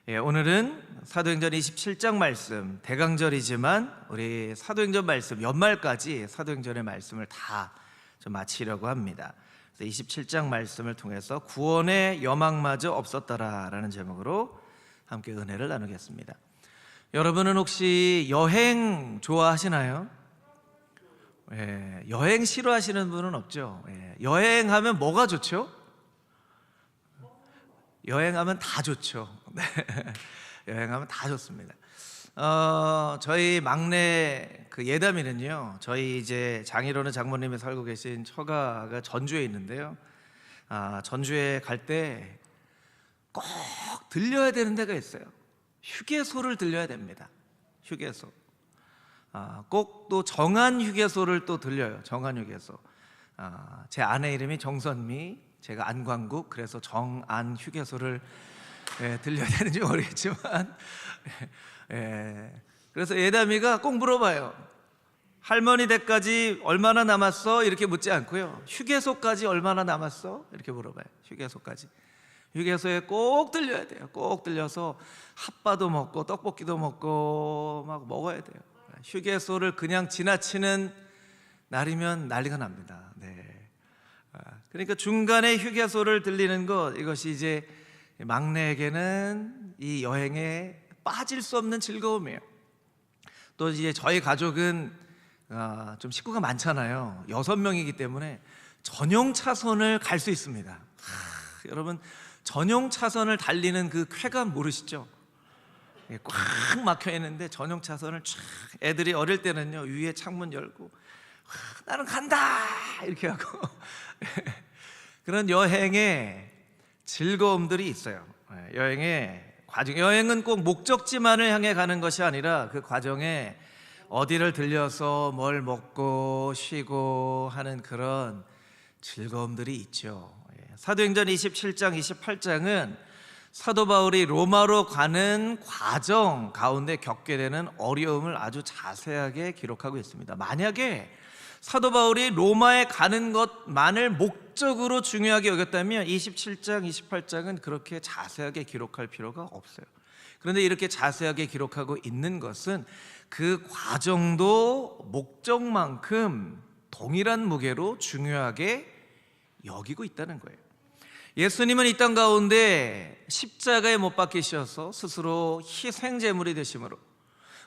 오늘은 사도행전 27장 말씀, 대강절이지만 우리 사도행전 말씀 연말까지 사도행전의 말씀을 다 좀 마치려고 합니다. 그래서 27장 말씀을 통해서 구원의 여망마저 없었더라라는 제목으로 함께 은혜를 나누겠습니다. 여러분은 혹시 여행 좋아하시나요? 여행 싫어하시는 분은 없죠. 여행하면 뭐가 좋죠? 여행하면 다 좋죠. 여행하면 다 좋습니다. 저희 막내 예담이는요, 저희 이제 장인어른 장모님이 살고 계신 처가가 전주에 있는데요. 전주에 갈 때 꼭 들려야 되는 데가 있어요. 휴게소를 들려야 됩니다. 휴게소. 꼭 또 정한 휴게소를 또 들려요. 정한 휴게소. 제 아내 이름이 정선미, 제가 안광국, 그래서 정안 휴게소를 들려야 되는지 모르겠지만 그래서 예담이가 꼭 물어봐요. 할머니 댁까지 얼마나 남았어? 이렇게 묻지 않고요, 휴게소까지 얼마나 남았어? 이렇게 물어봐요. 휴게소까지. 휴게소에 꼭 들려야 돼요. 꼭 들려서 핫바도 먹고 떡볶이도 먹고 막 먹어야 돼요. 휴게소를 그냥 지나치는 날이면 난리가 납니다. 그러니까 중간에 휴게소를 들리는 것, 이것이 이제 막내에게는 이 여행에 빠질 수 없는 즐거움이에요. 또 이제 저희 가족은 좀 식구가 많잖아요. 6명이기 때문에 전용 차선을 갈 수 있습니다. 여러분, 전용 차선을 달리는 그 쾌감 모르시죠? 꽉 막혀 있는데 전용 차선을 쫙, 애들이 어릴 때는요, 위에 창문 열고 나는 간다 이렇게 하고 그런 여행의 즐거움들이 있어요. 여행은 꼭 목적지만을 향해 가는 것이 아니라 그 과정에 어디를 들려서 뭘 먹고 쉬고 하는 그런 즐거움들이 있죠. 사도행전 27장, 28장은 사도 바울이 로마로 가는 과정 가운데 겪게 되는 어려움을 아주 자세하게 기록하고 있습니다. 만약에 사도 바울이 로마에 가는 것만을 목적으로 중요하게 여겼다면 27장, 28장은 그렇게 자세하게 기록할 필요가 없어요. 그런데 이렇게 자세하게 기록하고 있는 것은 그 과정도 목적만큼 동일한 무게로 중요하게 여기고 있다는 거예요. 예수님은 이 땅 가운데 십자가에 못 박히셔서 스스로 희생제물이 되심으로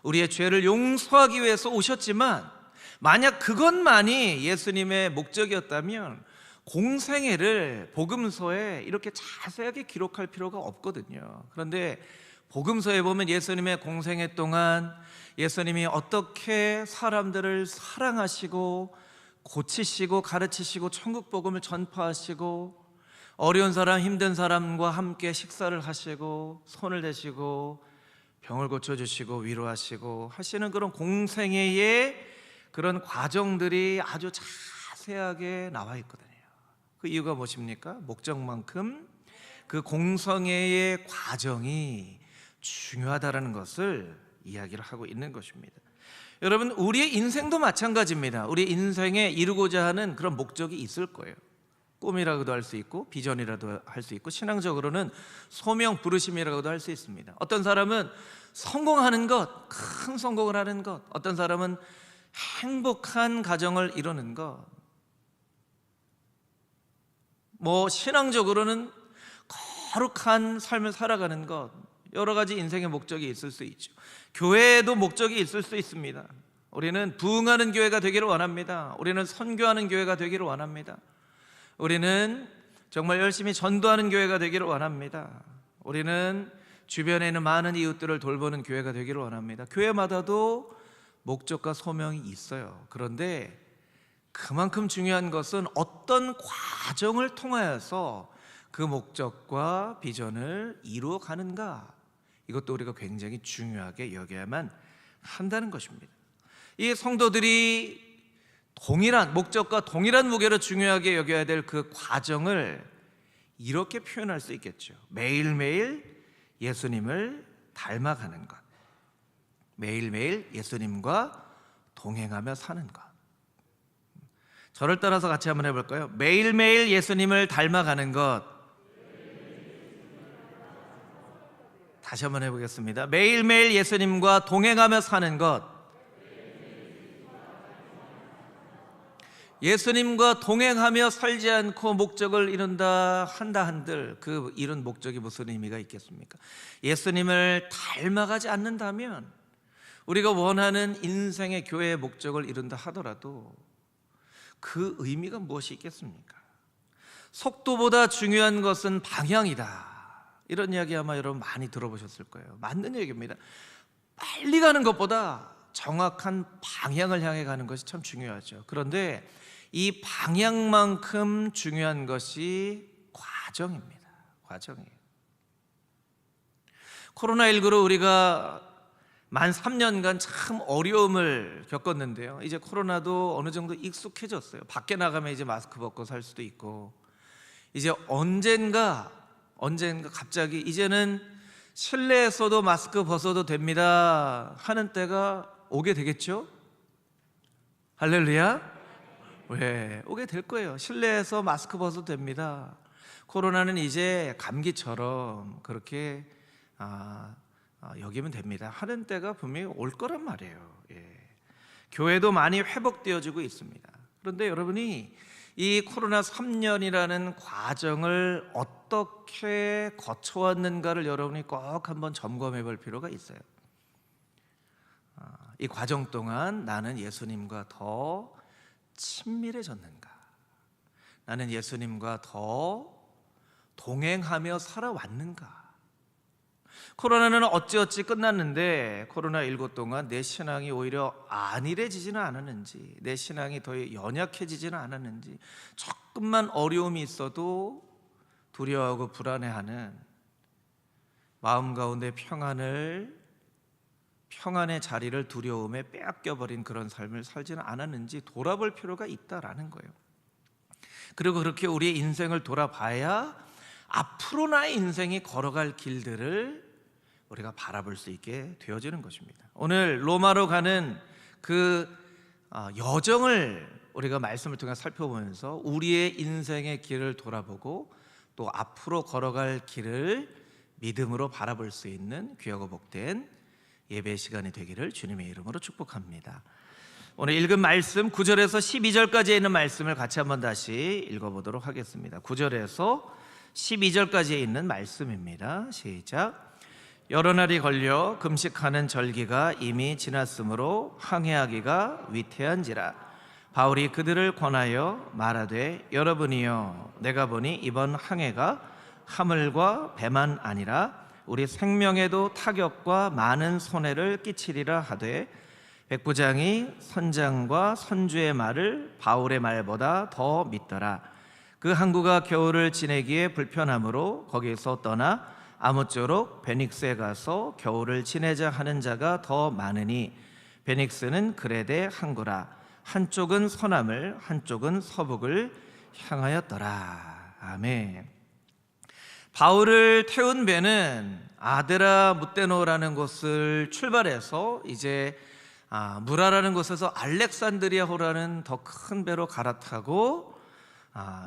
우리의 죄를 용서하기 위해서 오셨지만, 만약 그것만이 예수님의 목적이었다면 공생애를 복음서에 이렇게 자세하게 기록할 필요가 없거든요. 그런데 복음서에 보면 예수님의 공생애 동안 예수님이 어떻게 사람들을 사랑하시고 고치시고 가르치시고 천국 복음을 전파하시고 어려운 사람, 힘든 사람과 함께 식사를 하시고 손을 대시고 병을 고쳐주시고 위로하시고 하시는 그런 공생애의 그런 과정들이 아주 자세하게 나와 있거든요. 그 이유가 무엇입니까? 목적만큼 그 공생애의 과정이 중요하다는 것을 이야기를 하고 있는 것입니다. 여러분, 우리의 인생도 마찬가지입니다. 우리 인생에 이루고자 하는 그런 목적이 있을 거예요. 꿈이라고도 할 수 있고 비전이라도 할 수 있고 신앙적으로는 소명 부르심이라고도 할 수 있습니다. 어떤 사람은 성공하는 것, 큰 성공을 하는 것, 어떤 사람은 행복한 가정을 이루는 것, 신앙적으로는 거룩한 삶을 살아가는 것, 여러 가지 인생의 목적이 있을 수 있죠. 교회에도 목적이 있을 수 있습니다. 우리는 부흥하는 교회가 되기를 원합니다. 우리는 선교하는 교회가 되기를 원합니다. 우리는 정말 열심히 전도하는 교회가 되기를 원합니다. 우리는 주변에 있는 많은 이웃들을 돌보는 교회가 되기를 원합니다. 교회마다도 목적과 소명이 있어요. 그런데 그만큼 중요한 것은 어떤 과정을 통하여서 그 목적과 비전을 이루어 가는가, 이것도 우리가 굉장히 중요하게 여겨야만 한다는 것입니다. 이 성도들이 동일한 목적과 동일한 무게로 중요하게 여겨야 될 그 과정을 이렇게 표현할 수 있겠죠. 매일매일 예수님을 닮아가는 것, 매일매일 예수님과 동행하며 사는 것. 저를 따라서 같이 한번 해볼까요? 매일매일 예수님을 닮아가는 것, 다시 한번 해보겠습니다. 매일매일 예수님과 동행하며 사는 것. 예수님과 동행하며 살지 않고 목적을 이룬다 한다 한들 그 이룬 목적이 무슨 의미가 있겠습니까? 예수님을 닮아가지 않는다면 우리가 원하는 인생의 교회의 목적을 이룬다 하더라도 그 의미가 무엇이 있겠습니까? 속도보다 중요한 것은 방향이다. 이런 이야기 아마 여러분 많이 들어보셨을 거예요. 맞는 얘기입니다. 빨리 가는 것보다 정확한 방향을 향해 가는 것이 참 중요하죠. 그런데 이 방향만큼 중요한 것이 과정입니다. 과정이에요. 코로나19로 우리가 만 3년간 참 어려움을 겪었는데요. 이제 코로나도 어느 정도 익숙해졌어요. 밖에 나가면 이제 마스크 벗고 살 수도 있고, 이제 언젠가 갑자기 이제는 실내에서도 마스크 벗어도 됩니다 하는 때가 오게 되겠죠? 할렐루야. 왜 오게 될 거예요. 실내에서 마스크 벗어도 됩니다. 코로나는 이제 감기처럼 그렇게 여기면 됩니다 하는 때가 분명히 올 거란 말이에요. 교회도 많이 회복되어지고 있습니다. 그런데 여러분이 이 코로나 3년이라는 과정을 어떻게 거쳐왔는가를 여러분이 꼭 한번 점검해 볼 필요가 있어요. 이 과정 동안 나는 예수님과 더 친밀해졌는가? 나는 예수님과 더 동행하며 살아왔는가? 코로나는 어찌어찌 끝났는데 코로나19 동안 내 신앙이 오히려 안일해지지는 않았는지, 내 신앙이 더 연약해지지는 않았는지, 조금만 어려움이 있어도 두려워하고 불안해하는 마음 가운데 평안의 자리를 두려움에 빼앗겨버린 그런 삶을 살지는 않았는지 돌아볼 필요가 있다라는 거예요. 그리고 그렇게 우리의 인생을 돌아봐야 앞으로 나의 인생이 걸어갈 길들을 우리가 바라볼 수 있게 되어지는 것입니다. 오늘 로마로 가는 그 여정을 우리가 말씀을 통해 살펴보면서 우리의 인생의 길을 돌아보고 또 앞으로 걸어갈 길을 믿음으로 바라볼 수 있는 귀하고 복된 예배 시간이 되기를 주님의 이름으로 축복합니다. 오늘 읽은 말씀 9절에서 12절까지 있는 말씀을 같이 한번 다시 읽어보도록 하겠습니다. 9절에서 12절까지 있는 말씀입니다. 시작. 여러 날이 걸려 금식하는 절기가 이미 지났으므로 항해하기가 위태한지라 바울이 그들을 권하여 말하되 여러분이여 내가 보니 이번 항해가 하물과 배만 아니라 우리 생명에도 타격과 많은 손해를 끼치리라 하되 백부장이 선장과 선주의 말을 바울의 말보다 더 믿더라. 그 항구가 겨울을 지내기에 불편하므로 거기서 떠나 아무쪼록 베닉스에 가서 겨울을 지내자 하는 자가 더 많으니 베닉스는 그레데 항구라. 한쪽은 서남을 한쪽은 서북을 향하였더라. 아멘. 바울을 태운 배는 아데라 무테노라는 곳을 출발해서 이제 무라라는 곳에서 알렉산드리아호라는 더 큰 배로 갈아타고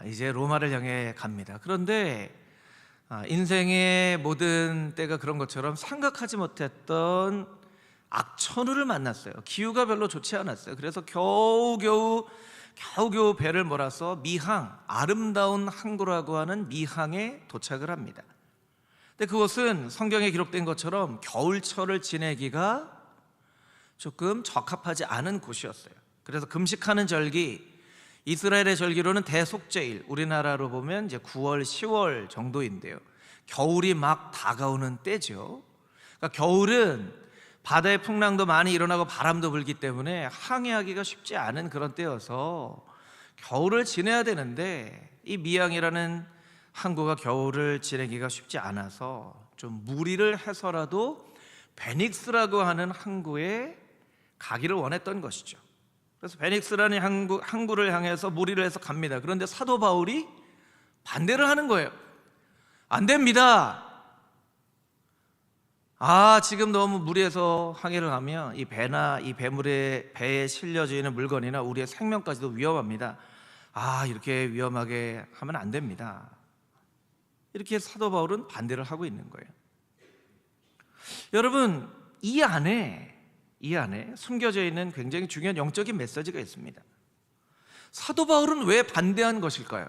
이제 로마를 향해 갑니다. 그런데 인생의 모든 때가 그런 것처럼 생각하지 못했던 악천후를 만났어요. 기후가 별로 좋지 않았어요. 그래서 겨우겨우 배를 몰아서 미항, 아름다운 항구라고 하는 미항에 도착을 합니다. 근데 그곳은 성경에 기록된 것처럼 겨울철을 지내기가 조금 적합하지 않은 곳이었어요. 그래서 금식하는 절기, 이스라엘의 절기로는 대속죄일, 우리나라로 보면 이제 9월, 10월 정도인데요. 겨울이 막 다가오는 때죠. 그러니까 겨울은 바다의 풍랑도 많이 일어나고 바람도 불기 때문에 항해하기가 쉽지 않은 그런 때여서 겨울을 지내야 되는데 이 미항이라는 항구가 겨울을 지내기가 쉽지 않아서 좀 무리를 해서라도 베닉스라고 하는 항구에 가기를 원했던 것이죠. 그래서 베닉스라는 항구를 향해서 무리를 해서 갑니다. 그런데 사도 바울이 반대를 하는 거예요. 안 됩니다. 지금 너무 무리해서 항해를 하면 이 배나 이 배에 실려져 있는 물건이나 우리의 생명까지도 위험합니다. 이렇게 위험하게 하면 안 됩니다. 이렇게 사도 바울은 반대를 하고 있는 거예요. 여러분, 이 안에 숨겨져 있는 굉장히 중요한 영적인 메시지가 있습니다. 사도 바울은 왜 반대한 것일까요?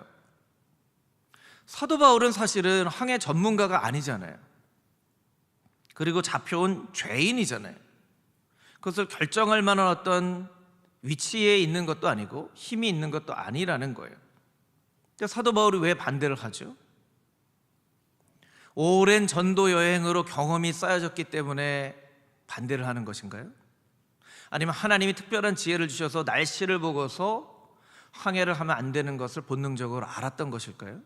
사도 바울은 사실은 항해 전문가가 아니잖아요. 그리고 잡혀온 죄인이잖아요. 그것을 결정할 만한 어떤 위치에 있는 것도 아니고 힘이 있는 것도 아니라는 거예요. 사도 바울이 왜 반대를 하죠? 오랜 전도 여행으로 경험이 쌓여졌기 때문에 반대를 하는 것인가요? 아니면 하나님이 특별한 지혜를 주셔서 날씨를 보고서 항해를 하면 안 되는 것을 본능적으로 알았던 것일까요?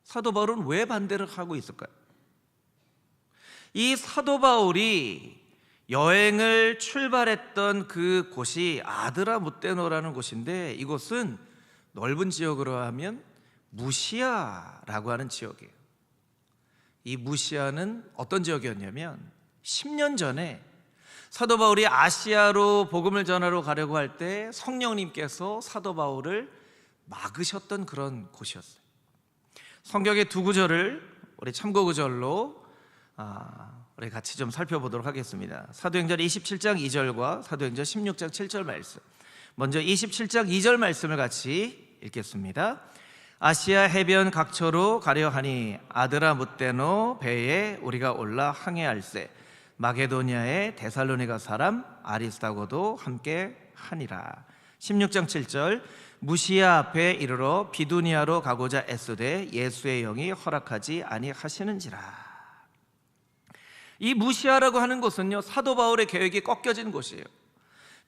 사도 바울은 왜 반대를 하고 있을까요? 이 사도 바울이 여행을 출발했던 그 곳이 아드라무테노라는 곳인데, 이곳은 넓은 지역으로 하면 무시아라고 하는 지역이에요. 이 무시아는 어떤 지역이었냐면 10년 전에 사도 바울이 아시아로 복음을 전하러 가려고 할 때 성령님께서 사도 바울을 막으셨던 그런 곳이었어요. 성경의 두 구절을 우리 참고 구절로 우리 같이 좀 살펴보도록 하겠습니다. 사도행전 27장 2절과 사도행전 16장 7절 말씀. 먼저 27장 2절 말씀을 같이 읽겠습니다. 아시아 해변 각처로 가려 하니 아드라무테노 배에 우리가 올라 항해할세. 마게도니아의 데살로니가 사람 아리스다고도 함께 하니라. 16장 7절. 무시아 앞에 이르러 비두니아로 가고자 애쓰되 예수의 영이 허락하지 아니하시는지라. 이 무시아라고 하는 곳은요, 사도 바울의 계획이 꺾여진 곳이에요.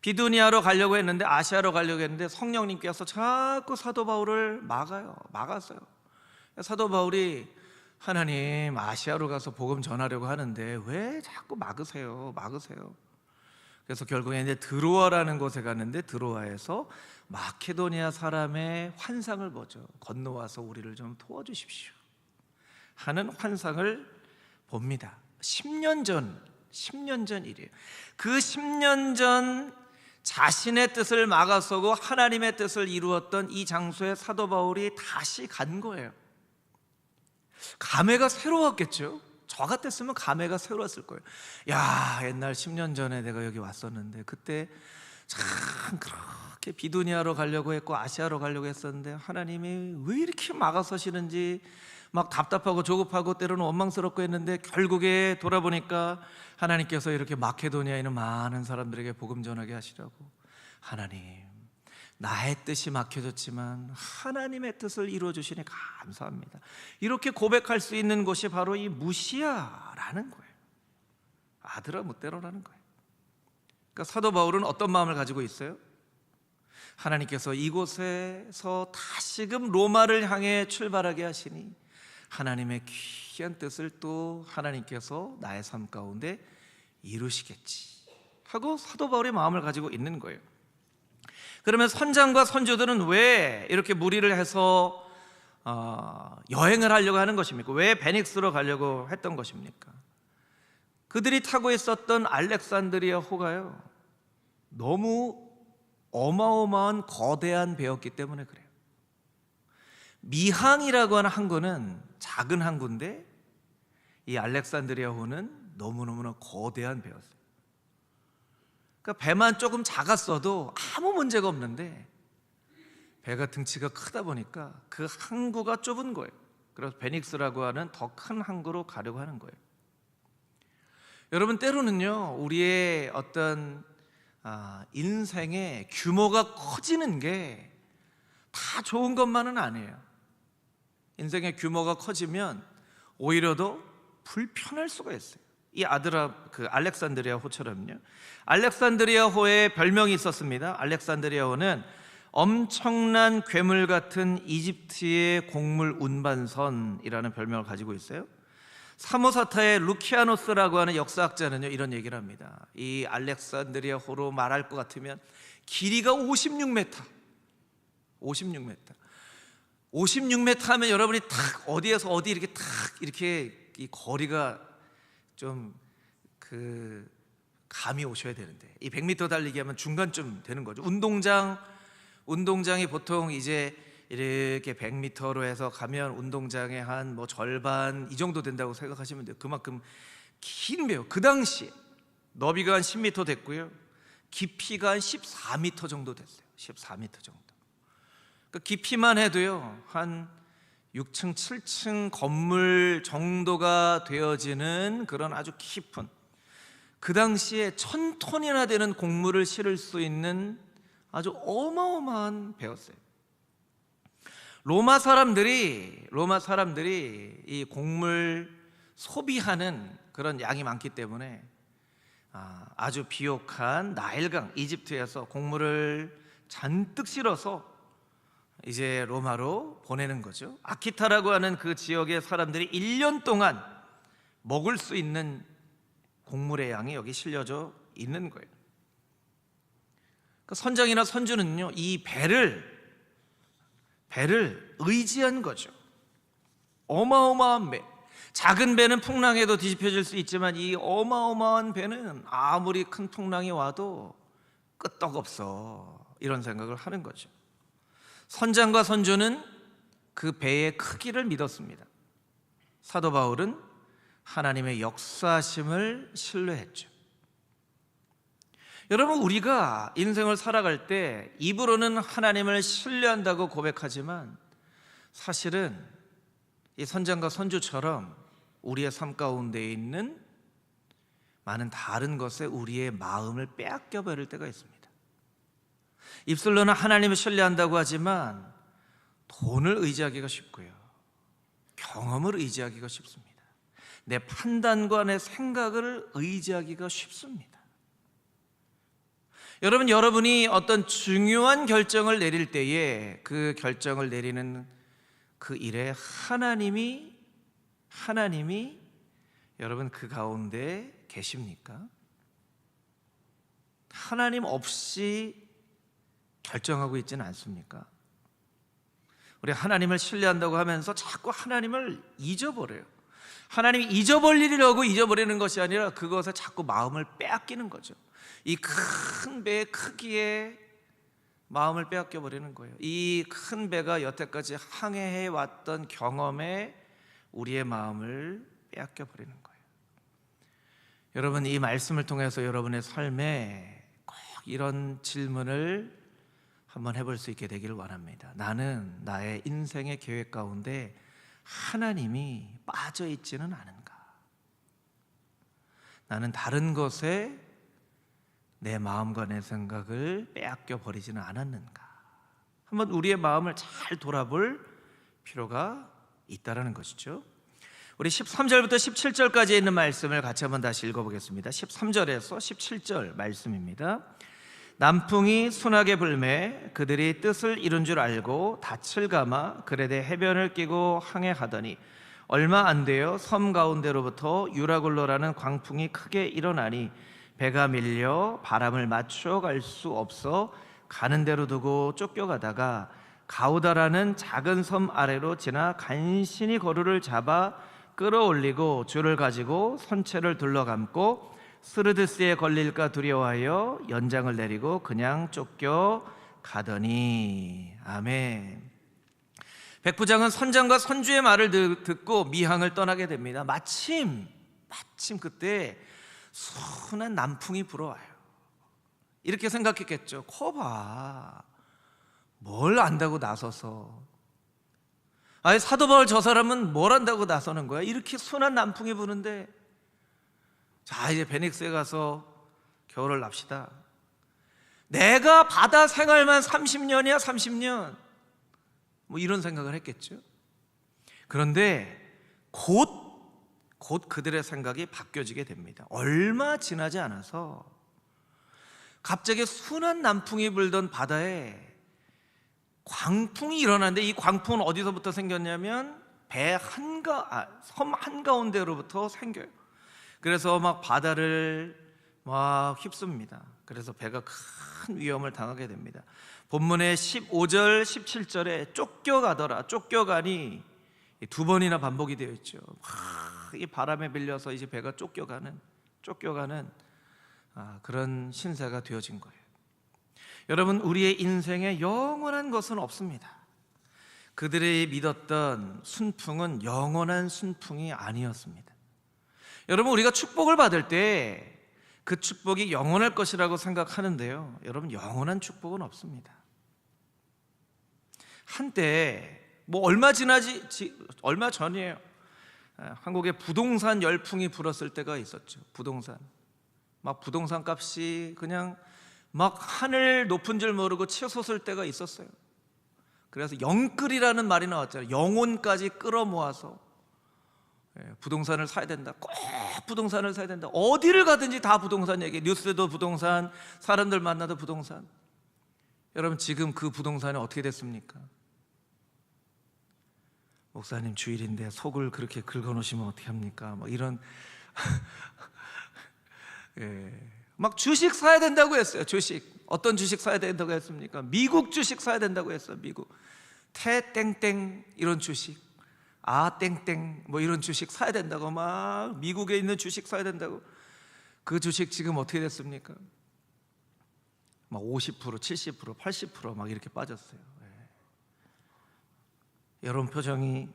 비두니아로 가려고 했는데, 아시아로 가려고 했는데 성령님께서 자꾸 사도 바울을 막았어요. 사도 바울이 하나님, 아시아로 가서 복음 전하려고 하는데 왜 자꾸 막으세요? 그래서 결국에 이제 드로아라는 곳에 갔는데, 드로아에서 마케도니아 사람의 환상을 보죠. 건너와서 우리를 좀 도와주십시오 하는 환상을 봅니다. 10년 전 일이에요. 그 10년 전 자신의 뜻을 막아서고 하나님의 뜻을 이루었던 이 장소에 사도 바울이 다시 간 거예요. 감회가 새로웠겠죠. 저 같았으면 감회가 새로웠을 거예요. 야, 옛날 10년 전에 내가 여기 왔었는데 그때 참 그렇게 비두니아로 가려고 했고 아시아로 가려고 했었는데 하나님이 왜 이렇게 막아서시는지 막 답답하고 조급하고 때로는 원망스럽고 했는데, 결국에 돌아보니까 하나님께서 이렇게 마케도니아에 있는 많은 사람들에게 복음 전하게 하시라고. 하나님, 나의 뜻이 막혀졌지만 하나님의 뜻을 이루어 주시니 감사합니다. 이렇게 고백할 수 있는 곳이 바로 이 무시아라는 거예요. 아드라무테노라는 거예요. 그러니까 사도 바울은 어떤 마음을 가지고 있어요? 하나님께서 이곳에서 다시금 로마를 향해 출발하게 하시니 하나님의 귀한 뜻을 또 하나님께서 나의 삶 가운데 이루시겠지 하고 사도 바울의 마음을 가지고 있는 거예요. 그러면 선장과 선조들은 왜 이렇게 무리를 해서 여행을 하려고 하는 것입니까? 왜 베닉스로 가려고 했던 것입니까? 그들이 타고 있었던 알렉산드리아 호가요, 너무 어마어마한 거대한 배였기 때문에 그래요. 미항이라고 하는 항구는 작은 항구인데 이 알렉산드리아 호는 너무너무나 거대한 배였어요. 그러니까 배만 조금 작았어도 아무 문제가 없는데 배가 등치가 크다 보니까 그 항구가 좁은 거예요. 그래서 베닉스라고 하는 더 큰 항구로 가려고 하는 거예요. 여러분, 때로는요, 우리의 어떤 인생의 규모가 커지는 게 다 좋은 것만은 아니에요. 인생의 규모가 커지면 오히려 더 불편할 수가 있어요. 이 알렉산드리아 호처럼요. 알렉산드리아 호에 별명이 있었습니다. 알렉산드리아 호는 엄청난 괴물 같은 이집트의 곡물 운반선이라는 별명을 가지고 있어요. 사모사타의 루키아노스라고 하는 역사학자는요, 이런 얘기를 합니다. 이 알렉산드리아 호로 말할 것 같으면 길이가 56m 56m 하면 여러분이 탁 어디에서 어디 이렇게 탁 이렇게 이 거리가 좀 감이 오셔야 되는데, 이 100m 달리기 하면 중간쯤 되는 거죠. 운동장이 보통 이제 이렇게 100m로 해서 가면 운동장의 한 절반 이 정도 된다고 생각하시면 돼요. 그만큼 긴 배요. 그 당시에 너비가 한 10m 됐고요, 깊이가 한 14m 정도 됐어요. 14m 정도. 그 깊이만 해도요 한 6층 7층 건물 정도가 되어지는 그런 아주 깊은, 그 당시에 1000톤이나 되는 곡물을 실을 수 있는 아주 어마어마한 배였어요. 로마 사람들이 이 곡물 소비하는 그런 양이 많기 때문에 아주 비옥한 나일강 이집트에서 곡물을 잔뜩 실어서 이제 로마로 보내는 거죠. 아키타라고 하는 그 지역의 사람들이 1년 동안 먹을 수 있는 곡물의 양이 여기 실려져 있는 거예요. 그 선장이나 선주는요 이 배를 의지한 거죠. 어마어마한 배. 작은 배는 풍랑에도 뒤집혀질 수 있지만 이 어마어마한 배는 아무리 큰 풍랑이 와도 끄떡없어, 이런 생각을 하는 거죠. 선장과 선주는 그 배의 크기를 믿었습니다. 사도 바울은 하나님의 역사심을 신뢰했죠. 여러분, 우리가 인생을 살아갈 때 입으로는 하나님을 신뢰한다고 고백하지만 사실은 이 선장과 선주처럼 우리의 삶 가운데 있는 많은 다른 것에 우리의 마음을 빼앗겨 버릴 때가 있습니다. 입술로는 하나님을 신뢰한다고 하지만 돈을 의지하기가 쉽고요, 경험을 의지하기가 쉽습니다. 내 판단과 내 생각을 의지하기가 쉽습니다. 여러분, 여러분이 어떤 중요한 결정을 내릴 때에 그 결정을 내리는 그 일에 하나님이 여러분 그 가운데 계십니까? 하나님 없이 결정하고 있지는 않습니까? 우리 하나님을 신뢰한다고 하면서 자꾸 하나님을 잊어버려요. 하나님이 잊어버리려고 잊어버리는 것이 아니라 그것에 자꾸 마음을 빼앗기는 거죠. 이 큰 배의 크기에 마음을 빼앗겨 버리는 거예요. 이 큰 배가 여태까지 항해해 왔던 경험에 우리의 마음을 빼앗겨 버리는 거예요. 여러분, 이 말씀을 통해서 여러분의 삶에 꼭 이런 질문을 한번 해볼 수 있게 되기를 원합니다. 나는 나의 인생의 계획 가운데 하나님이 빠져 있지는 않은가? 나는 다른 것에 내 마음과 내 생각을 빼앗겨 버리지는 않았는가? 한번 우리의 마음을 잘 돌아볼 필요가 있다라는 것이죠. 우리 13절부터 17절까지 있는 말씀을 같이 한번 다시 읽어보겠습니다. 13절에서 17절 말씀입니다. 남풍이 순하게 불매 그들이 뜻을 이룬 줄 알고 닻을 감아 그레데 해변을 끼고 항해하더니 얼마 안 되어 섬 가운데로부터 유라굴로라는 광풍이 크게 일어나니 배가 밀려 바람을 맞춰 갈 수 없어 가는 대로 두고 쫓겨가다가 가우다라는 작은 섬 아래로 지나 간신히 거루를 잡아 끌어올리고 줄을 가지고 선체를 둘러감고 스르드스에 걸릴까 두려워하여 연장을 내리고 그냥 쫓겨가더니. 아멘. 백부장은 선장과 선주의 말을 듣고 미항을 떠나게 됩니다. 마침 그때 순한 남풍이 불어와요. 이렇게 생각했겠죠. 거봐, 뭘 안다고 나서서. 아니, 사도 바울 저 사람은 뭘 안다고 나서는 거야? 이렇게 순한 남풍이 부는데. 자, 이제 베닉스에 가서 겨울을 납시다. 내가 바다 생활만 30년이야 30년, 뭐 이런 생각을 했겠죠. 그런데 곧 그들의 생각이 바뀌어지게 됩니다. 얼마 지나지 않아서 갑자기 순한 남풍이 불던 바다에 광풍이 일어났는데, 이 광풍은 어디서부터 생겼냐면 섬 한가운데로부터 생겨요. 그래서 막 바다를 막 휩습니다. 그래서 배가 큰 위험을 당하게 됩니다. 본문의 15절 17절에 쫓겨가니 두 번이나 반복이 되어 있죠. 이 바람에 밀려서 이제 배가 쫓겨가는 그런 신세가 되어진 거예요. 여러분, 우리의 인생에 영원한 것은 없습니다. 그들이 믿었던 순풍은 영원한 순풍이 아니었습니다. 여러분, 우리가 축복을 받을 때 그 축복이 영원할 것이라고 생각하는데요, 여러분, 영원한 축복은 없습니다. 한때 얼마 전이에요. 한국에 부동산 열풍이 불었을 때가 있었죠. 부동산 값이 그냥 막 하늘 높은 줄 모르고 치솟을 때가 있었어요. 그래서 영끌이라는 말이 나왔잖아요. 영혼까지 끌어모아서 부동산을 사야 된다. 꼭 부동산을 사야 된다. 어디를 가든지 다 부동산 얘기. 뉴스도 부동산, 사람들 만나도 부동산. 여러분, 지금 그 부동산이 어떻게 됐습니까? 목사님, 주일인데 속을 그렇게 긁어놓으시면 어떻게 합니까? 이런 막 주식 사야 된다고 했어요. 주식. 어떤 주식 사야 된다고 했습니까? 미국 주식 사야 된다고 했어요. 미국 태땡땡 이런 주식, 땡땡 이런 주식 사야 된다고, 막 미국에 있는 주식 사야 된다고. 그 주식 지금 어떻게 됐습니까? 막 50%, 70%, 80% 이렇게 빠졌어요. 여러분 표정이,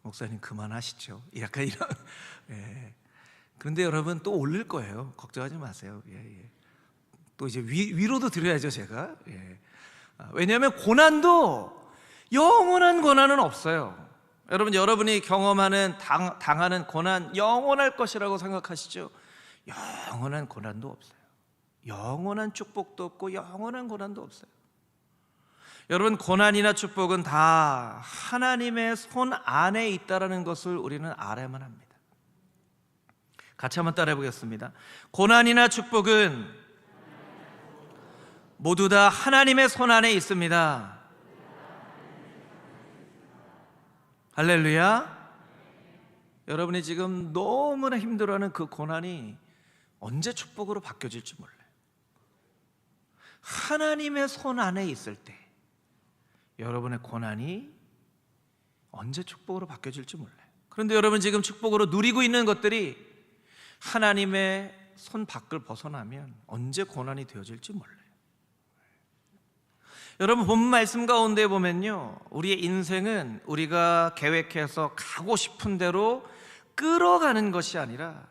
목사님 그만하시죠, 약간 이런. 그런데 여러분, 또 올릴 거예요. 걱정하지 마세요. 또 이제 위로도 드려야죠, 제가. 왜냐하면 고난도 영원한 고난은 없어요. 여러분, 여러분이 경험하는 당하는 고난 영원할 것이라고 생각하시죠? 영원한 고난도 없어요. 영원한 축복도 없고 영원한 고난도 없어요. 여러분, 고난이나 축복은 다 하나님의 손 안에 있다는 것을 우리는 알아야만 합니다. 같이 한번 따라해 보겠습니다. 고난이나 축복은 모두 다 하나님의 손 안에 있습니다. 할렐루야. 여러분이 지금 너무나 힘들어하는 그 고난이 언제 축복으로 바뀌어질지 몰라요. 하나님의 손 안에 있을 때 여러분의 고난이 언제 축복으로 바뀌어질지 몰라요. 그런데 여러분, 지금 축복으로 누리고 있는 것들이 하나님의 손 밖을 벗어나면 언제 고난이 되어질지 몰라요. 여러분, 본 말씀 가운데 보면요, 우리의 인생은 우리가 계획해서 가고 싶은 대로 끌어가는 것이 아니라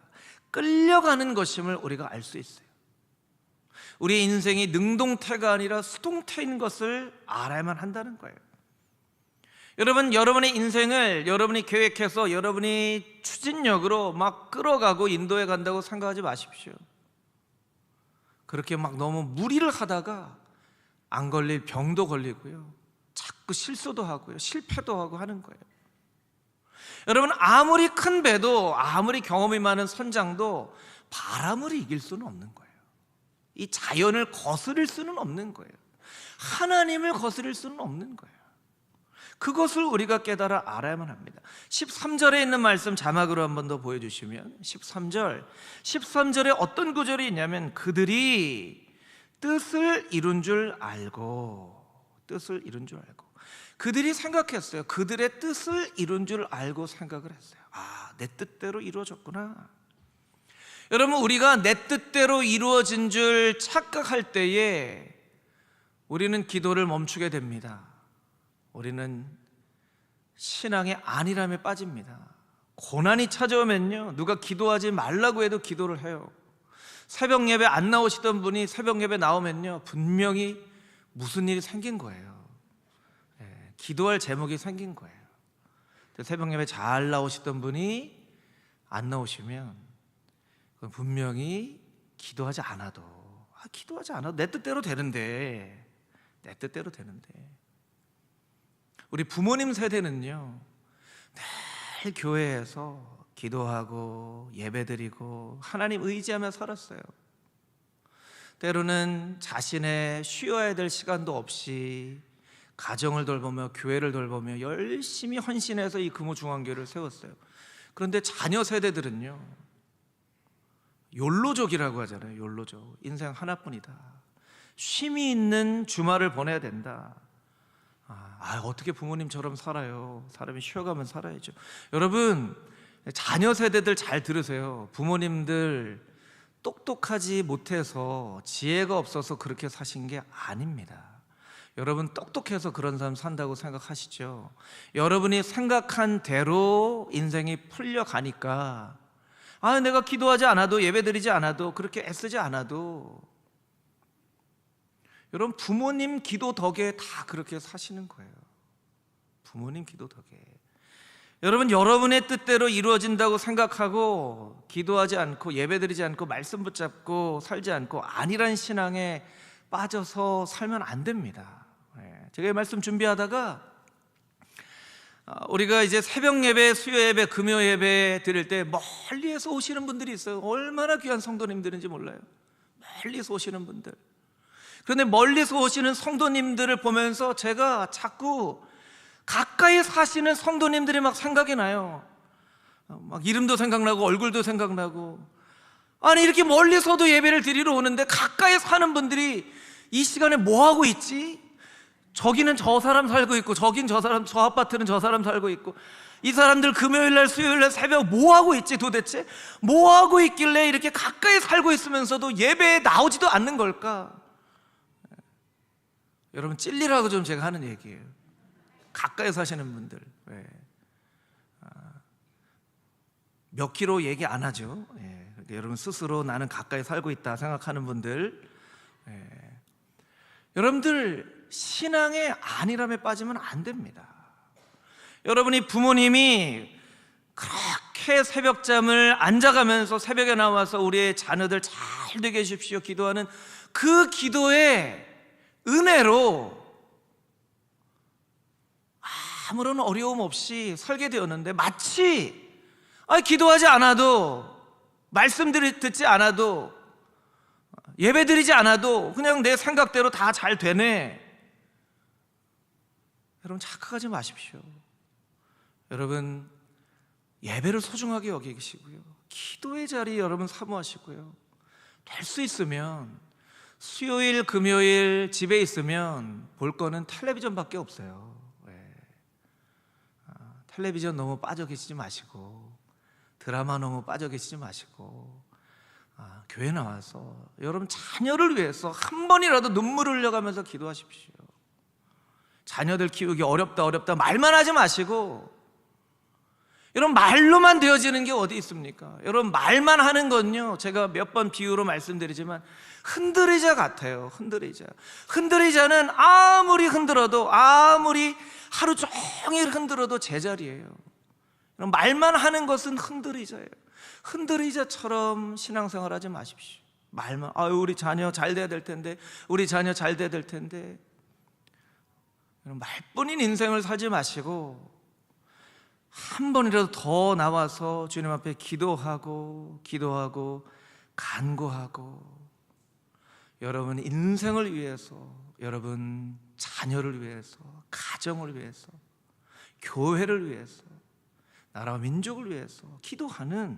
끌려가는 것임을 우리가 알 수 있어요. 우리의 인생이 능동태가 아니라 수동태인 것을 알아야만 한다는 거예요. 여러분, 여러분의 인생을 여러분이 계획해서 여러분이 추진력으로 막 끌어가고 인도해 간다고 생각하지 마십시오. 그렇게 막 너무 무리를 하다가 안 걸릴 병도 걸리고요, 자꾸 실수도 하고요, 실패도 하고 하는 거예요. 여러분, 아무리 큰 배도, 아무리 경험이 많은 선장도 바람을 이길 수는 없는 거예요. 이 자연을 거스릴 수는 없는 거예요. 하나님을 거스릴 수는 없는 거예요. 그것을 우리가 깨달아 알아야만 합니다. 13절에 있는 말씀 자막으로 한 번 더 보여주시면, 13절에 어떤 구절이 있냐면, 그들이 뜻을 이룬 줄 알고, 그들이 생각했어요. 그들의 뜻을 이룬 줄 알고 생각을 했어요. 내 뜻대로 이루어졌구나. 여러분, 우리가 내 뜻대로 이루어진 줄 착각할 때에 우리는 기도를 멈추게 됩니다. 우리는 신앙의 안일함에 빠집니다. 고난이 찾아오면요, 누가 기도하지 말라고 해도 기도를 해요. 새벽 예배 안 나오시던 분이 새벽 예배 나오면요, 분명히 무슨 일이 생긴 거예요. 기도할 제목이 생긴 거예요. 새벽 예배 잘 나오시던 분이 안 나오시면 분명히 기도하지 않아도 내 뜻대로 되는데, 우리 부모님 세대는요, 늘 교회에서 기도하고 예배드리고 하나님 의지하며 살았어요. 때로는 자신의 쉬어야 될 시간도 없이 가정을 돌보며 교회를 돌보며 열심히 헌신해서 이 금호중앙교회를 세웠어요. 그런데 자녀 세대들은요, 욜로족이라고 하잖아요. 욜로족. 인생 하나뿐이다. 쉼이 있는 주말을 보내야 된다. 어떻게 부모님처럼 살아요? 사람이 쉬어가면 살아야죠. 여러분, 자녀 세대들 잘 들으세요. 부모님들 똑똑하지 못해서, 지혜가 없어서 그렇게 사신 게 아닙니다. 여러분, 똑똑해서 그런 사람 산다고 생각하시죠? 여러분이 생각한 대로 인생이 풀려가니까 내가 기도하지 않아도, 예배드리지 않아도, 그렇게 애쓰지 않아도 여러분, 부모님 기도 덕에 다 그렇게 사시는 거예요. 부모님 기도 덕에. 여러분, 여러분의 뜻대로 이루어진다고 생각하고 기도하지 않고 예배드리지 않고 말씀 붙잡고 살지 않고 아니란 신앙에 빠져서 살면 안 됩니다. 제가 이 말씀 준비하다가 우리가 이제 새벽 예배, 수요 예배, 금요 예배 드릴 때 멀리에서 오시는 분들이 있어요. 얼마나 귀한 성도님들인지 몰라요. 멀리서 오시는 분들. 그런데 멀리서 오시는 성도님들을 보면서 제가 자꾸 가까이 사시는 성도님들이 막 생각이 나요. 막 이름도 생각나고 얼굴도 생각나고. 아니, 이렇게 멀리서도 예배를 드리러 오는데 가까이 사는 분들이 이 시간에 뭐 하고 있지? 저기는 저 사람 살고 있고, 저긴 저 사람, 저 아파트는 저 사람 살고 있고, 이 사람들 금요일날 수요일날 새벽 뭐 하고 있지 도대체? 뭐 하고 있길래 이렇게 가까이 살고 있으면서도 예배에 나오지도 않는 걸까? 여러분, 찔리라고 좀 제가 하는 얘기예요. 가까이 사시는 분들, 몇 킬로 얘기 안 하죠. 여러분 스스로 나는 가까이 살고 있다 생각하는 분들, 여러분들 신앙의 안일함에 빠지면 안 됩니다. 여러분이 부모님이 그렇게 새벽잠을 안 자가면서 새벽에 나와서 우리의 자녀들 잘 되게 해주십시오 기도하는 그 기도의 은혜로 아무런 어려움 없이 살게 되었는데, 마치 기도하지 않아도, 말씀 듣지 않아도, 예배드리지 않아도 그냥 내 생각대로 다 잘 되네. 여러분, 착각하지 마십시오. 여러분, 예배를 소중하게 여기시고요, 기도의 자리 여러분 사모하시고요, 될 수 있으면 수요일 금요일 집에 있으면 볼 거는 텔레비전밖에 없어요. 텔레비전 너무 빠져 계시지 마시고, 드라마 너무 빠져 계시지 마시고, 교회 나와서 여러분 자녀를 위해서 한 번이라도 눈물을 흘려가면서 기도하십시오. 자녀들 키우기 어렵다 말만 하지 마시고, 여러분 말로만 되어지는 게 어디 있습니까? 여러분 말만 하는 건요, 제가 몇 번 비유로 말씀드리지만 흔들의자 같아요. 흔들의자는 아무리 흔들어도, 아무리 하루 종일 흔들어도 제자리예요. 말만 하는 것은 흔들의자예요. 흔들의자처럼 신앙생활 하지 마십시오. 말만, 우리 자녀 잘 돼야 될 텐데, 우리 자녀 잘 돼야 될 텐데, 말뿐인 인생을 살지 마시고 한 번이라도 더 나와서 주님 앞에 기도하고 간구하고, 여러분 인생을 위해서, 여러분 자녀를 위해서, 가정을 위해서, 교회를 위해서, 나라와 민족을 위해서 기도하는,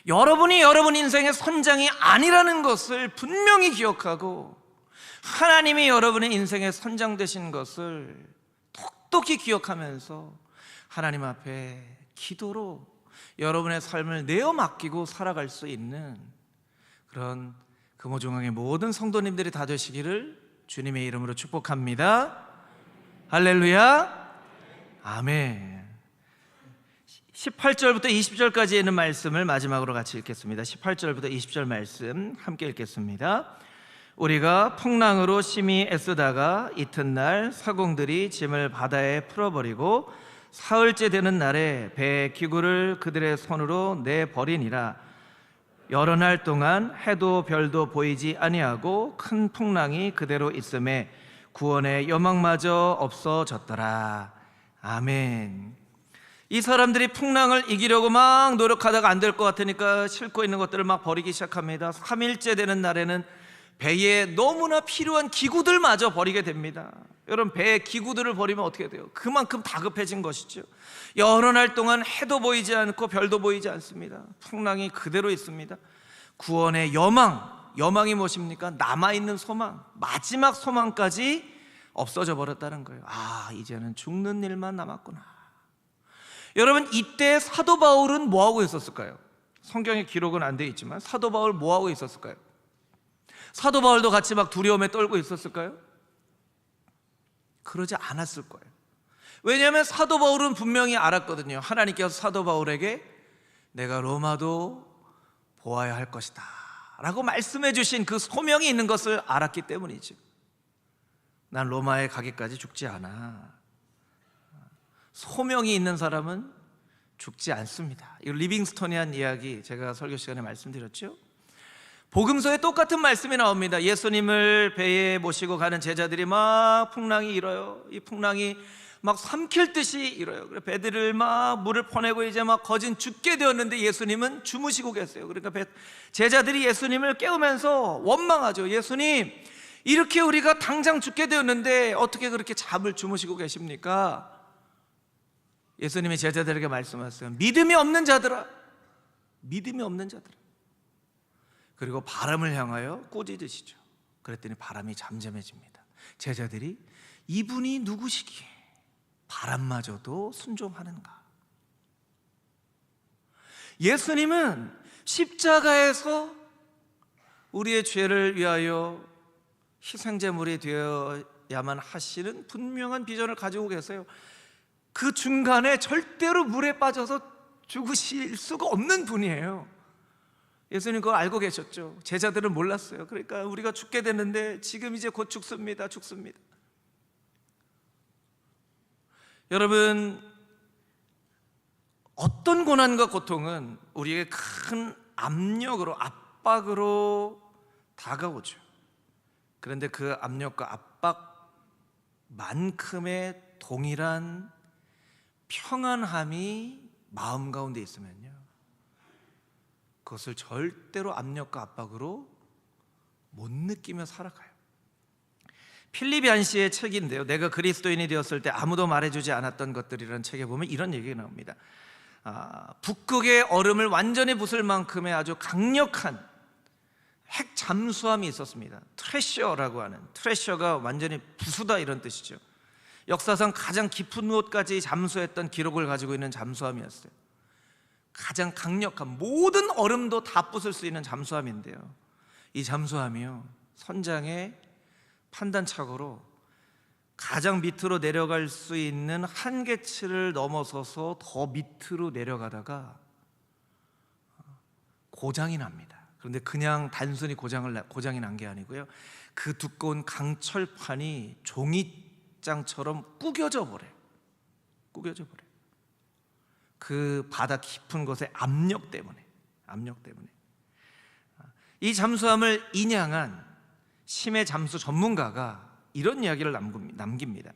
여러분이 여러분 인생의 선장이 아니라는 것을 분명히 기억하고, 하나님이 여러분의 인생의 선장 되신 것을 똑똑히 기억하면서 하나님 앞에 기도로 여러분의 삶을 내어 맡기고 살아갈 수 있는 그런 금호중앙의 모든 성도님들이 다 되시기를 주님의 이름으로 축복합니다. 할렐루야, 아멘. 18절부터 20절까지 있는 말씀을 마지막으로 같이 읽겠습니다. 18절부터 20절 말씀 함께 읽겠습니다. 우리가 풍랑으로 심히 애쓰다가 이튿날 사공들이 짐을 바다에 풀어버리고 사흘째 되는 날에 배의 기구를 그들의 손으로 내버리니라. 여러 날 동안 해도 별도 보이지 아니하고 큰 풍랑이 그대로 있음에 구원의 여망마저 없어졌더라. 아멘. 이 사람들이 풍랑을 이기려고 막 노력하다가 안 될 것 같으니까 싣고 있는 것들을 막 버리기 시작합니다. 3일째 되는 날에는 배에 너무나 필요한 기구들마저 버리게 됩니다. 여러분, 배의 기구들을 버리면 어떻게 돼요? 그만큼 다급해진 것이죠. 여러 날 동안 해도 보이지 않고 별도 보이지 않습니다. 풍랑이 그대로 있습니다. 구원의 여망이 무엇입니까? 남아있는 소망, 마지막 소망까지 없어져 버렸다는 거예요. 이제는 죽는 일만 남았구나. 여러분, 이때 사도 바울은 뭐하고 있었을까요? 성경에 기록은 안 되어 있지만 사도 바울 뭐하고 있었을까요? 사도 바울도 같이 막 두려움에 떨고 있었을까요? 그러지 않았을 거예요. 왜냐하면 사도 바울은 분명히 알았거든요. 하나님께서 사도 바울에게 내가 로마도 보아야 할 것이다 라고 말씀해 주신 그 소명이 있는 것을 알았기 때문이죠. 난 로마에 가기까지 죽지 않아. 소명이 있는 사람은 죽지 않습니다. 이 리빙스톤이 한 이야기 제가 설교 시간에 말씀드렸죠. 복음서에 똑같은 말씀이 나옵니다. 예수님을 배에 모시고 가는 제자들이 막 풍랑이 일어요. 이 풍랑이 막 삼킬 듯이 일어요. 배들을 막 물을 퍼내고 이제 막 거진 죽게 되었는데 예수님은 주무시고 계세요. 그러니까 제자들이 예수님을 깨우면서 원망하죠. 예수님, 이렇게 우리가 당장 죽게 되었는데 어떻게 그렇게 잠을 주무시고 계십니까? 예수님이 제자들에게 말씀하세요. 믿음이 없는 자들아, 믿음이 없는 자들아. 그리고 바람을 향하여 꾸짖으시죠. 그랬더니 바람이 잠잠해집니다. 제자들이 이분이 누구시기에 바람마저도 순종하는가? 예수님은 십자가에서 우리의 죄를 위하여 희생제물이 되어야만 하시는 분명한 비전을 가지고 계세요. 그 중간에 절대로 물에 빠져서 죽으실 수가 없는 분이에요. 예수님 그걸 알고 계셨죠. 제자들은 몰랐어요. 그러니까 우리가 죽게 됐는데 지금 이제 곧 죽습니다. 여러분, 어떤 고난과 고통은 우리에게 큰 압력으로, 압박으로 다가오죠. 그런데 그 압력과 압박만큼의 동일한 평안함이 마음 가운데 있으면요, 그것을 절대로 압력과 압박으로 못 느끼며 살아가요. 필립 얀시의 책인데요, 내가 그리스도인이 되었을 때 아무도 말해주지 않았던 것들이라는 책에 보면 이런 얘기가 나옵니다. 북극의 얼음을 완전히 부술 만큼의 아주 강력한 핵 잠수함이 있었습니다. 트레셔라고 하는, 트레셔가 완전히 부수다 이런 뜻이죠. 역사상 가장 깊은 곳까지 잠수했던 기록을 가지고 있는 잠수함이었어요. 가장 강력한, 모든 얼음도 다 부술 수 있는 잠수함인데요, 이 잠수함이요, 선장의 판단착오로 가장 밑으로 내려갈 수 있는 한계치를 넘어서서 더 밑으로 내려가다가 고장이 납니다. 그런데 그냥 단순히 고장이 난 게 아니고요, 그 두꺼운 강철판이 종이장처럼 구겨져 버려요. 그 바다 깊은 곳의 압력 때문에. 이 잠수함을 인양한 심해 잠수 전문가가 이런 이야기를 남깁니다.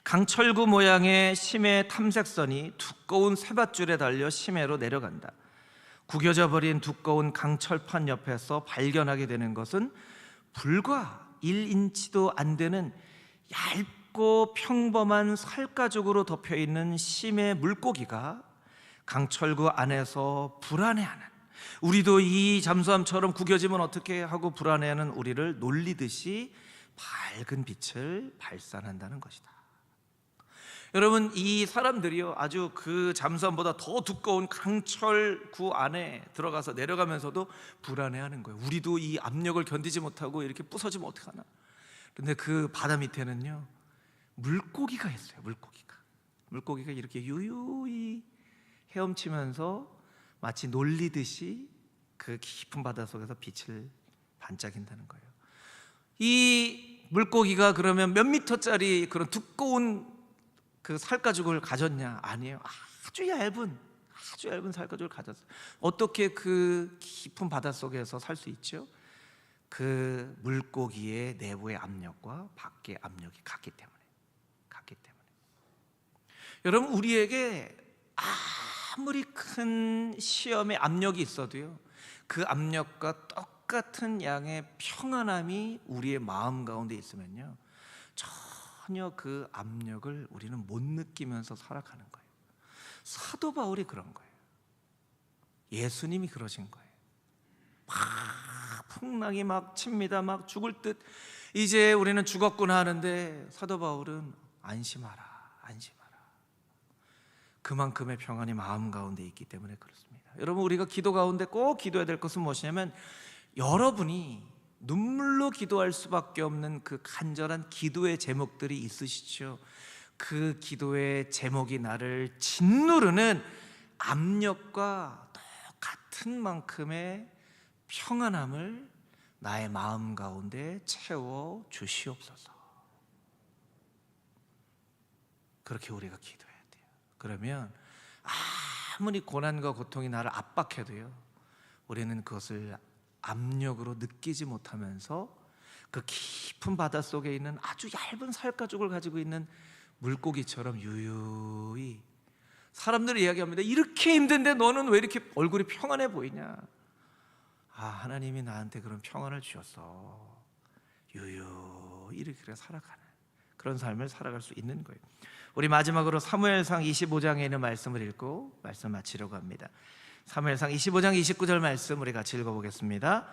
강철구 모양의 심해 탐색선이 두꺼운 쇠밧줄에 달려 심해로 내려간다. 구겨져 버린 두꺼운 강철판 옆에서 발견하게 되는 것은 불과 1인치도 안 되는 얇고 평범한 살가죽으로 덮여있는 심해 물고기가 강철구 안에서 불안해하는, 우리도 이 잠수함처럼 구겨지면 어떻게 하고 불안해하는 우리를 놀리듯이 밝은 빛을 발산한다는 것이다. 여러분, 이 사람들이요, 아주 그 잠수함보다 더 두꺼운 강철구 안에 들어가서 내려가면서도 불안해하는 거예요. 우리도 이 압력을 견디지 못하고 이렇게 부서지면 어떡하나. 그런데 그 바다 밑에는요, 물고기가 있어요. 물고기가 이렇게 유유히 헤엄치면서 마치 놀리듯이 그 깊은 바다 속에서 빛을 반짝인다는 거예요. 이 물고기가 그러면 몇 미터짜리 그런 두꺼운 그 살가죽을 가졌냐? 아니에요. 아주 얇은 살가죽을 가졌어요. 어떻게 그 깊은 바다 속에서 살 수 있죠? 그 물고기의 내부의 압력과 밖의 압력이 같기 때문에. 여러분, 우리에게 아무리 큰 시험의 압력이 있어도요, 그 압력과 똑같은 양의 평안함이 우리의 마음 가운데 있으면요, 전혀 그 압력을 우리는 못 느끼면서 살아가는 거예요. 사도 바울이 그런 거예요. 예수님이 그러신 거예요. 막 풍랑이 막 칩니다. 막 죽을 듯 이제 우리는 죽었구나 하는데 사도 바울은 안심하라. 그만큼의 평안이 마음 가운데 있기 때문에 그렇습니다. 여러분, 우리가 기도 가운데 꼭 기도해야 될 것은 무엇이냐면, 여러분이 눈물로 기도할 수밖에 없는 그 간절한 기도의 제목들이 있으시죠. 그 기도의 제목이 나를 짓누르는 압력과 똑같은 만큼의 평안함을 나의 마음 가운데 채워 주시옵소서. 그렇게 우리가 기도해야 돼요. 그러면 아무리 고난과 고통이 나를 압박해도요, 우리는 그것을 압력으로 느끼지 못하면서 그 깊은 바다 속에 있는 아주 얇은 살가죽을 가지고 있는 물고기처럼 유유히, 사람들이 이야기합니다. 이렇게 힘든데 너는 왜 이렇게 얼굴이 평안해 보이냐? 하나님이 나한테 그런 평안을 주셨어. 유유히 이렇게 살아가는 그런 삶을 살아갈 수 있는 거예요. 우리 마지막으로 사무엘상 25장에 있는 말씀을 읽고 말씀 마치려고 합니다. 사무엘상 25장 29절 말씀 우리 같이 읽어보겠습니다.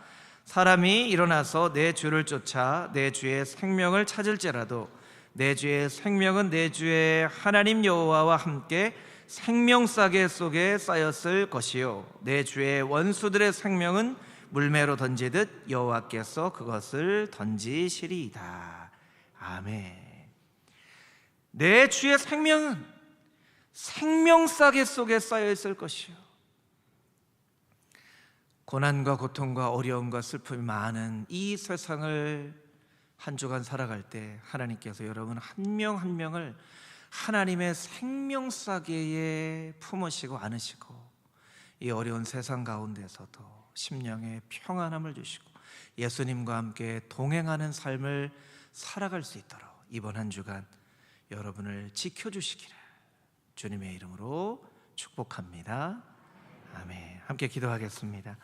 사람이 일어나서 내 주를 쫓아 내 주의 생명을 찾을지라도 내 주의 생명은 내 주의 하나님 여호와와 함께 생명싸개 속에 쌓였을 것이요 내 주의 원수들의 생명은 물매로 던지듯 여호와께서 그것을 던지시리이다. 아멘. 내 주의 생명은 생명싸개 속에 쌓여있을 것이요, 고난과 고통과 어려움과 슬픔이 많은 이 세상을 한 주간 살아갈 때 하나님께서 여러분 한 명 한 명을 하나님의 생명싸개에 품으시고 안으시고 이 어려운 세상 가운데서도 심령의 평안함을 주시고 예수님과 함께 동행하는 삶을 살아갈 수 있도록 이번 한 주간 여러분을 지켜주시기를 주님의 이름으로 축복합니다. 아멘. 함께 기도하겠습니다.